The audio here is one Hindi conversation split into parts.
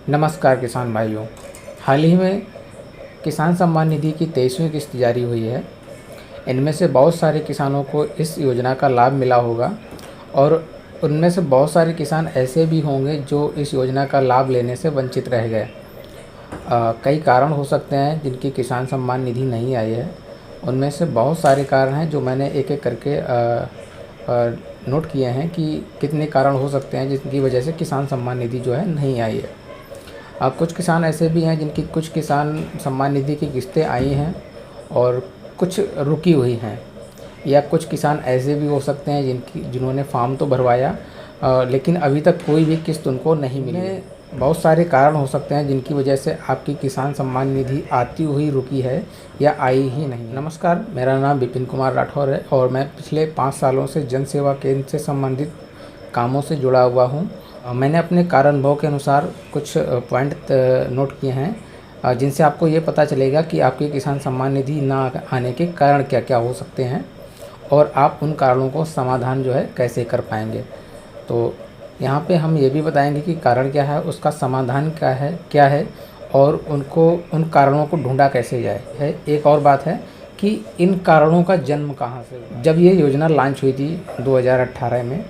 नमस्कार किसान भाइयों। हाल ही में किसान सम्मान निधि की 23वीं किस्त जारी हुई है। इनमें से बहुत सारे किसानों को इस योजना का लाभ मिला होगा और उनमें से बहुत सारे किसान ऐसे भी होंगे जो इस योजना का लाभ लेने से वंचित रह गए। कई कारण हो सकते हैं जिनकी किसान सम्मान निधि नहीं आई है। उनमें से बहुत सारे कारण हैं जो मैंने एक एक करके नोट किए हैं कि कितने कारण हो सकते हैं जिनकी वजह से किसान सम्मान निधि जो है नहीं आई है। कुछ किसान ऐसे भी हैं जिनकी कुछ किसान सम्मान निधि की किस्तें आई हैं और कुछ रुकी हुई हैं, या कुछ किसान ऐसे भी हो सकते हैं जिन्होंने फॉर्म तो भरवाया लेकिन अभी तक कोई भी किस्त उनको नहीं मिली। बहुत सारे कारण हो सकते हैं जिनकी वजह से आपकी किसान सम्मान निधि आती हुई रुकी है या आई ही नहीं। नमस्कार, मेरा नाम विपिन कुमार राठौर है और मैं पिछले 5 सालों से जन सेवा केंद्र से संबंधित कामों से जुड़ा हुआ हूँ। मैंने अपने कारणभव के अनुसार कुछ पॉइंट नोट किए हैं जिनसे आपको ये पता चलेगा कि आपकी किसान सम्मान निधि ना आने के कारण क्या क्या हो सकते हैं और आप उन कारणों को समाधान जो है कैसे कर पाएंगे। तो यहाँ पे हम ये भी बताएंगे कि कारण क्या है, उसका समाधान क्या है और उन कारणों को ढूंढा कैसे जाए। एक और बात है कि इन कारणों का जन्म कहाँ से हुआ। जब ये योजना लॉन्च हुई थी 2018 में,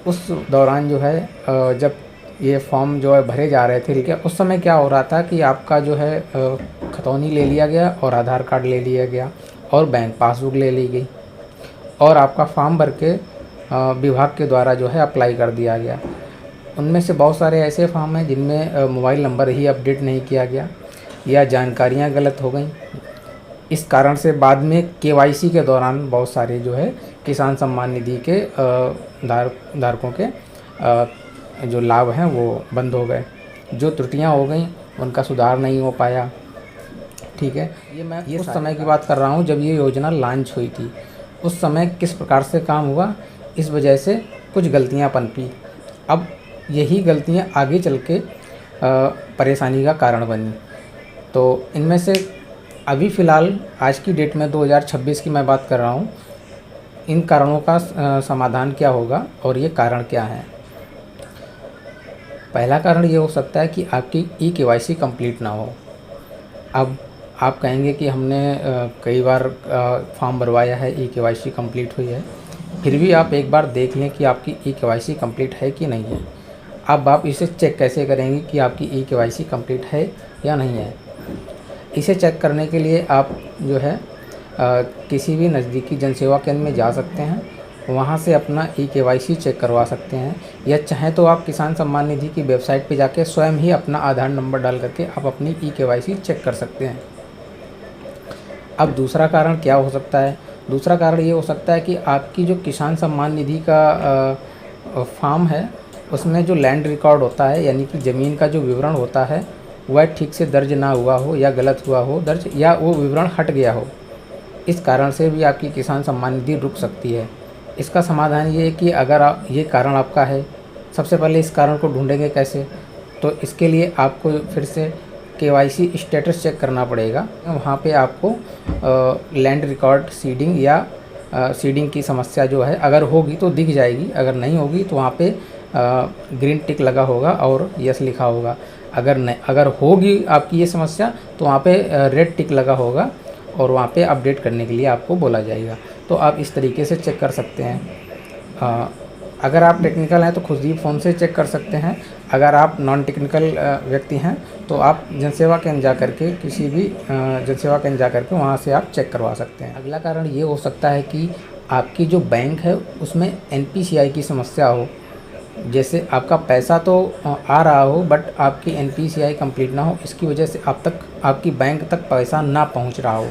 उस दौरान जो है जब ये फॉर्म जो है भरे जा रहे थे, ठीक है, उस समय क्या हो रहा था कि आपका जो है खतौनी ले लिया गया और आधार कार्ड ले लिया गया और बैंक पासबुक ले ली गई और आपका फॉर्म भर के विभाग के द्वारा जो है अप्लाई कर दिया गया। उनमें से बहुत सारे ऐसे फॉर्म हैं जिनमें मोबाइल नंबर ही अपडेट नहीं किया गया या जानकारियां गलत हो गई। इस कारण से बाद में केवाईसी के दौरान बहुत सारे जो है किसान सम्मान निधि के धारकों के जो लाभ हैं वो बंद हो गए। जो त्रुटियां हो गई उनका सुधार नहीं हो पाया। ठीक है, ये उस समय की बात कर रहा हूँ जब ये योजना लॉन्च हुई थी। उस समय किस प्रकार से काम हुआ, इस वजह से कुछ गलतियाँ पनपी। अब यही गलतियाँ आगे चल के परेशानी का कारण बनी। तो इनमें से अभी फ़िलहाल आज की डेट में 2026 की मैं बात कर रहा हूँ, इन कारणों का समाधान क्या होगा और ये कारण क्या है। पहला कारण ये हो सकता है कि आपकी ई-केवाईसी कंप्लीट ना हो। अब आप कहेंगे कि हमने कई बार फॉर्म भरवाया है, ई-केवाईसी कंप्लीट हुई है, फिर भी आप एक बार देख लें कि आपकी ई-केवाईसी कंप्लीट है कि नहीं है। अब आप इसे चेक कैसे करेंगे कि आपकी ई-केवाईसी कंप्लीट है या नहीं है। इसे चेक करने के लिए आप जो है किसी भी नज़दीकी जनसेवा केंद्र में जा सकते हैं, वहाँ से अपना ई-केवाईसी चेक करवा सकते हैं, या चाहें तो आप किसान सम्मान निधि की वेबसाइट पे जाके स्वयं ही अपना आधार नंबर डाल करके आप अपनी ई-केवाईसी चेक कर सकते हैं। अब दूसरा कारण क्या हो सकता है? दूसरा कारण ये हो सकता है कि आपकी जो किसान सम्मान निधि का फॉर्म है उसमें जो लैंड रिकॉर्ड होता है, यानी कि ज़मीन का जो विवरण होता है, वह ठीक से दर्ज ना हुआ हो या गलत हुआ हो दर्ज, या वो विवरण हट गया हो। इस कारण से भी आपकी किसान सम्मान निधि रुक सकती है। इसका समाधान ये है कि अगर ये कारण आपका है, सबसे पहले इस कारण को ढूंढेंगे कैसे। तो इसके लिए आपको फिर से केवाईसी स्टेटस चेक करना पड़ेगा। वहाँ पे आपको लैंड रिकॉर्ड सीडिंग या सीडिंग की समस्या जो है अगर होगी तो दिख जाएगी, अगर नहीं होगी तो वहाँ पे ग्रीन टिक लगा होगा और यस लिखा होगा। अगर होगी आपकी ये समस्या तो वहाँ पे रेड टिक लगा होगा और वहाँ पे अपडेट करने के लिए आपको बोला जाएगा। तो आप इस तरीके से चेक कर सकते हैं। अगर आप टेक्निकल हैं तो खुद ही फ़ोन से चेक कर सकते हैं। अगर आप नॉन टेक्निकल व्यक्ति हैं तो आप जनसेवा केंद्र जा करके किसी भी जनसेवा केंद्र जा करके वहाँ से आप चेक करवा सकते हैं। अगला कारण ये हो सकता है कि आपकी जो बैंक है उसमें NPCI की समस्या हो। जैसे आपका पैसा तो आ रहा हो बट आपकी NPCI कंप्लीट ना हो, इसकी वजह से आपकी बैंक तक पैसा ना पहुँच रहा हो।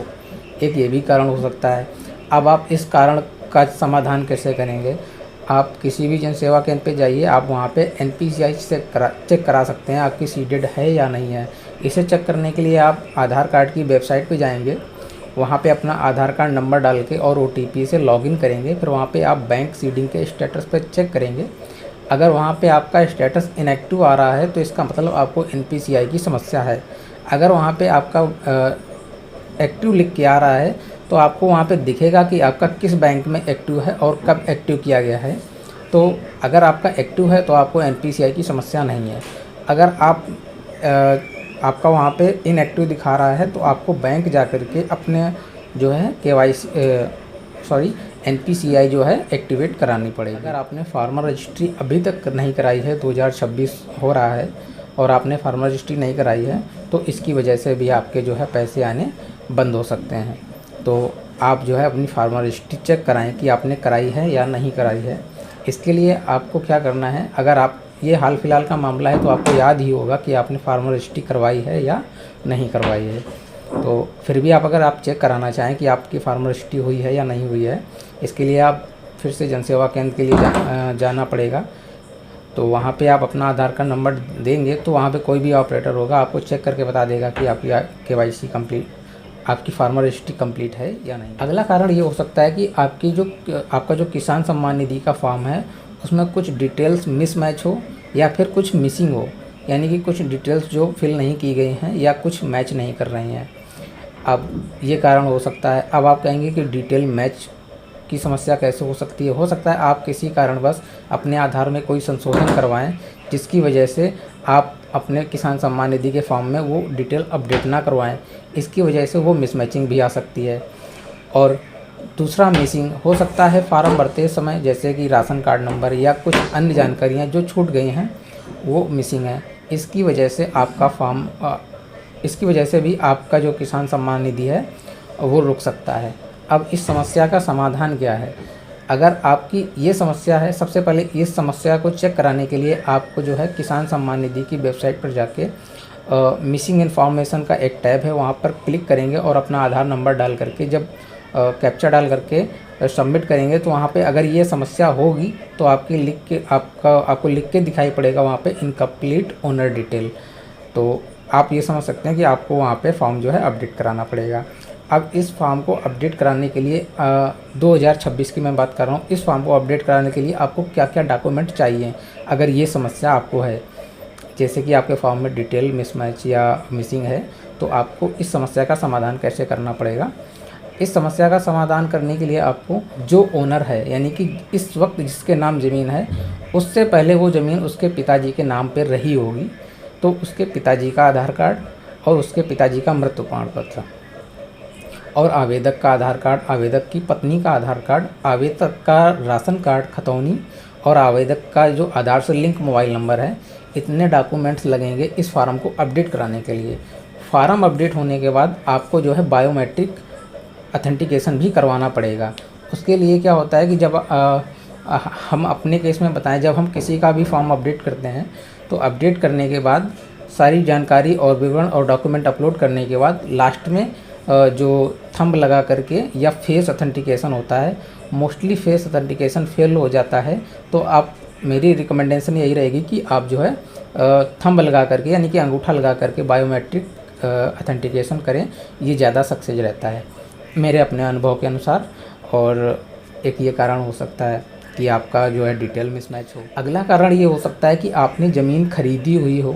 एक ये भी कारण हो सकता है। अब आप इस कारण का समाधान कैसे करेंगे? आप किसी भी जनसेवा केंद्र पे जाइए, आप वहाँ पे NPCI चेक करा सकते हैं आपकी सीडेड है या नहीं है। इसे चेक करने के लिए आप आधार कार्ड की वेबसाइट पे जाएंगे, वहाँ पे अपना आधार कार्ड नंबर डाल के और OTP से लॉगिन करेंगे। फिर वहाँ पे आप बैंक सीडिंग के स्टेटस पे चेक करेंगे। अगर वहाँ पे आपका स्टेटस इनएक्टिव आ रहा है तो इसका मतलब आपको NPCI की समस्या है। अगर वहाँ पे आपका एक्टिव लिख के आ रहा है तो आपको वहाँ पे दिखेगा कि आपका किस बैंक में एक्टिव है और कब एक्टिव किया गया है। तो अगर आपका एक्टिव है तो आपको NPCI की समस्या नहीं है। अगर आपका वहाँ पे इनएक्टिव दिखा रहा है तो आपको बैंक जा कर के अपने जो है केवाईसी एनपीसीआई जो है एक्टिवेट करानी पड़ेगी। अगर आपने फार्मर रजिस्ट्री अभी तक नहीं कराई है, 2026 हो रहा है और आपने फार्मर रजिस्ट्री नहीं कराई है, तो इसकी वजह से भी आपके जो है पैसे आने बंद हो सकते हैं। तो आप जो है अपनी फार्मर रजिस्ट्री चेक कराएं कि आपने कराई है या नहीं कराई है। इसके लिए आपको क्या करना है, अगर आप ये हाल फिलहाल का मामला है तो आपको याद ही होगा कि आपने फार्मर रजिस्ट्री करवाई है या नहीं करवाई है। तो फिर भी अगर आप चेक कराना चाहें कि आपकी फार्मर रजिस्ट्री हुई है या नहीं हुई है, इसके लिए आप फिर से जनसेवा केंद्र के लिए जाना पड़ेगा। तो वहाँ पे आप अपना आधार कार्ड नंबर देंगे तो वहाँ पे कोई भी ऑपरेटर होगा आपको चेक करके बता देगा कि आपकी केवाईसी कंप्लीट, आपकी फार्मर रजिस्ट्री कंप्लीट है या नहीं। अगला कारण ये हो सकता है कि आपका जो किसान सम्मान निधि का फॉर्म है उसमें कुछ डिटेल्स मिसमैच हो या फिर कुछ मिसिंग हो, यानी कि कुछ डिटेल्स जो फिल नहीं की गई हैं या कुछ मैच नहीं कर रही हैं। अब ये कारण हो सकता है। अब आप कहेंगे कि डिटेल मैच की समस्या कैसे हो सकती है? हो सकता है आप किसी कारणवश अपने आधार में कोई संशोधन करवाएं जिसकी वजह से आप अपने किसान सम्मान निधि के फॉर्म में वो डिटेल अपडेट ना करवाएं, इसकी वजह से वो मिसमैचिंग भी आ सकती है। और दूसरा मिसिंग हो सकता है फॉर्म भरते समय, जैसे कि राशन कार्ड नंबर या कुछ अन्य जानकारियाँ जो छूट गई हैं वो मिसिंग है। इसकी वजह से भी आपका जो किसान सम्मान निधि है वो रुक सकता है। अब इस समस्या का समाधान क्या है? अगर आपकी ये समस्या है, सबसे पहले इस समस्या को चेक कराने के लिए आपको जो है किसान सम्मान निधि की वेबसाइट पर जाके मिसिंग इन्फॉर्मेशन का एक टैब है, वहाँ पर क्लिक करेंगे और अपना आधार नंबर डाल करके जब कैप्चा डाल करके सबमिट करेंगे तो वहाँ पे अगर ये समस्या होगी तो आपको लिख के दिखाई पड़ेगा वहाँ पे इनकम्प्लीट ओनर डिटेल। तो आप ये समझ सकते हैं कि आपको वहाँ पे फॉर्म जो है अपडेट कराना पड़ेगा। अब इस फॉर्म को अपडेट कराने के लिए 2026 की मैं बात कर रहा हूँ, इस फॉर्म को अपडेट कराने के लिए आपको क्या क्या डॉक्यूमेंट चाहिए अगर ये समस्या आपको है, जैसे कि आपके फॉर्म में डिटेल मिसमैच या मिसिंग है, तो आपको इस समस्या का समाधान कैसे करना पड़ेगा। इस समस्या का समाधान करने के लिए आपको जो ओनर है, यानी कि इस वक्त जिसके नाम ज़मीन है, उससे पहले वो ज़मीन उसके पिताजी के नाम पर रही होगी, तो उसके पिताजी का आधार कार्ड और उसके पिताजी का मृत्यु प्रमाण पत्र और आवेदक का आधार कार्ड, आवेदक की पत्नी का आधार कार्ड, आवेदक का राशन कार्ड खतौनी और आवेदक का जो आधार से लिंक मोबाइल नंबर है, इतने डॉक्यूमेंट्स लगेंगे इस फार्म को अपडेट कराने के लिए। फार्म अपडेट होने के बाद आपको जो है बायोमेट्रिक ऑथेंटिकेशन भी करवाना पड़ेगा। उसके लिए क्या होता है कि जब हम अपने केस में बताएं, जब हम किसी का भी फॉर्म अपडेट करते हैं तो अपडेट करने के बाद सारी जानकारी और विवरण और डॉक्यूमेंट अपलोड करने के बाद लास्ट में जो थंब लगा करके या फेस ऑथेंटिकेशन होता है, मोस्टली फेस ऑथेंटिकेशन फेल हो जाता है, तो आप मेरी रिकमेंडेशन यही रहेगी कि आप जो है थंब लगा करके यानी कि अंगूठा लगा करके बायोमेट्रिक ऑथेंटिकेशन करें, ये ज़्यादा सक्सेस रहता है मेरे अपने अनुभव के अनुसार। और एक ये कारण हो सकता है कि आपका जो है डिटेल मिसमैच हो। अगला कारण ये हो सकता है कि आपने ज़मीन खरीदी हुई हो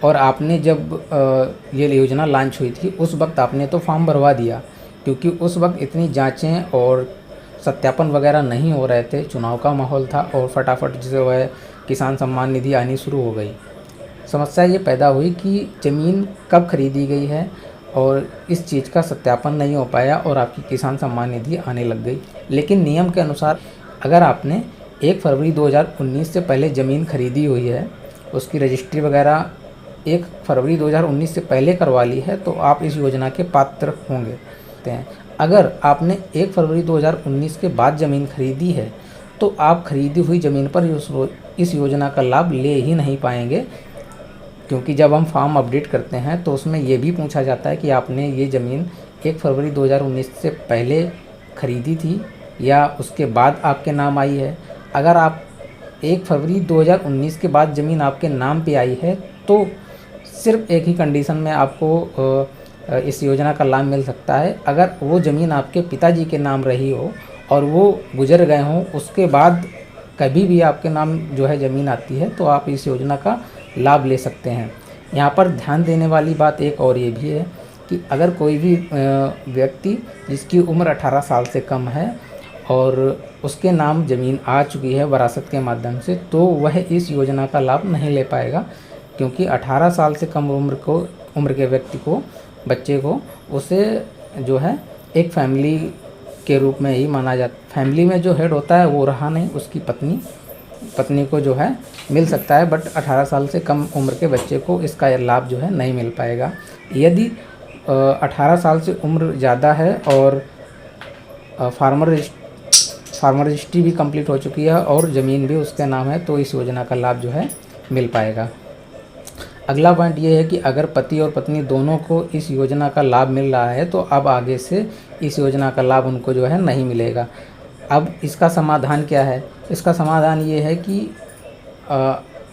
और आपने जब ये योजना लॉन्च हुई थी उस वक्त आपने तो फॉर्म भरवा दिया, क्योंकि उस वक्त इतनी जांचें और सत्यापन वगैरह नहीं हो रहे थे, चुनाव का माहौल था और फटाफट जो है किसान सम्मान निधि आनी शुरू हो गई। समस्या ये पैदा हुई कि ज़मीन कब खरीदी गई है और इस चीज़ का सत्यापन नहीं हो पाया और आपकी किसान सम्मान निधि आने लग गई। लेकिन नियम के अनुसार अगर आपने 1 फरवरी 2019 से पहले ज़मीन खरीदी हुई है, उसकी रजिस्ट्री वगैरह 1 फरवरी 2019 से पहले करवा ली है, तो आप इस योजना के पात्र होंगे। अगर आपने 1 फरवरी 2019 के बाद ज़मीन खरीदी है तो आप खरीदी हुई ज़मीन पर इस योजना का लाभ ले ही नहीं पाएंगे, क्योंकि जब हम फॉर्म अपडेट करते हैं तो उसमें ये भी पूछा जाता है कि आपने ये ज़मीन 1 फरवरी 2019 से पहले खरीदी थी या उसके बाद आपके नाम आई है। अगर आप 1 फरवरी 2019 के बाद ज़मीन आपके नाम पे आई है तो सिर्फ एक ही कंडीशन में आपको इस योजना का लाभ मिल सकता है, अगर वो ज़मीन आपके पिताजी के नाम रही हो और वो गुजर गए हों, उसके बाद कभी भी आपके नाम जो है ज़मीन आती है तो आप इस योजना का लाभ ले सकते हैं। यहाँ पर ध्यान देने वाली बात एक और ये भी है कि अगर कोई भी व्यक्ति जिसकी उम्र 18 साल से कम है और उसके नाम ज़मीन आ चुकी है वरासत के माध्यम से, तो वह इस योजना का लाभ नहीं ले पाएगा, क्योंकि 18 साल से कम उम्र के व्यक्ति को, बच्चे को, उसे जो है एक फैमिली के रूप में ही माना जाता। फैमिली में जो हेड होता है वो रहा नहीं, उसकी पत्नी को जो है मिल सकता है, बट 18 साल से कम उम्र के बच्चे को इसका लाभ जो है नहीं मिल पाएगा। यदि 18 साल से उम्र ज़्यादा है और फार्मर रजिस्ट्री भी कंप्लीट हो चुकी है और ज़मीन भी उसके नाम है, तो इस योजना का लाभ जो है मिल पाएगा। अगला पॉइंट ये है कि अगर पति और पत्नी दोनों को इस योजना का लाभ मिल रहा है तो अब आगे से इस योजना का लाभ उनको जो है नहीं मिलेगा। अब इसका समाधान क्या है? इसका समाधान ये है कि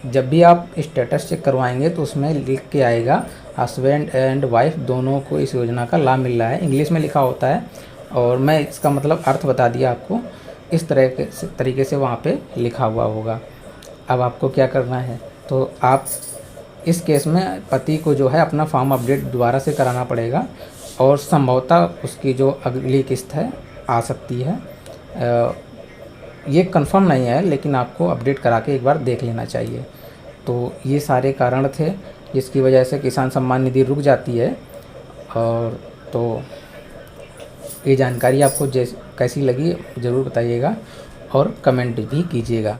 जब भी आप स्टेटस चेक करवाएंगे तो उसमें लिख के आएगा हस्बैंड एंड वाइफ दोनों को इस योजना का लाभ मिल रहा है। इंग्लिश में लिखा होता है और मैं इसका मतलब अर्थ बता दिया आपको। इस तरीके से वहाँ पे लिखा हुआ होगा। अब आपको क्या करना है, तो आप इस केस में पति को जो है अपना फॉर्म अपडेट दोबारा से कराना पड़ेगा और संभवतः उसकी जो अगली किस्त है आ सकती है। ये कंफर्म नहीं है, लेकिन आपको अपडेट करा के एक बार देख लेना चाहिए। तो ये सारे कारण थे जिसकी वजह से किसान सम्मान निधि रुक जाती है। और तो ये जानकारी आपको कैसी लगी ज़रूर बताइएगा और कमेंट भी कीजिएगा।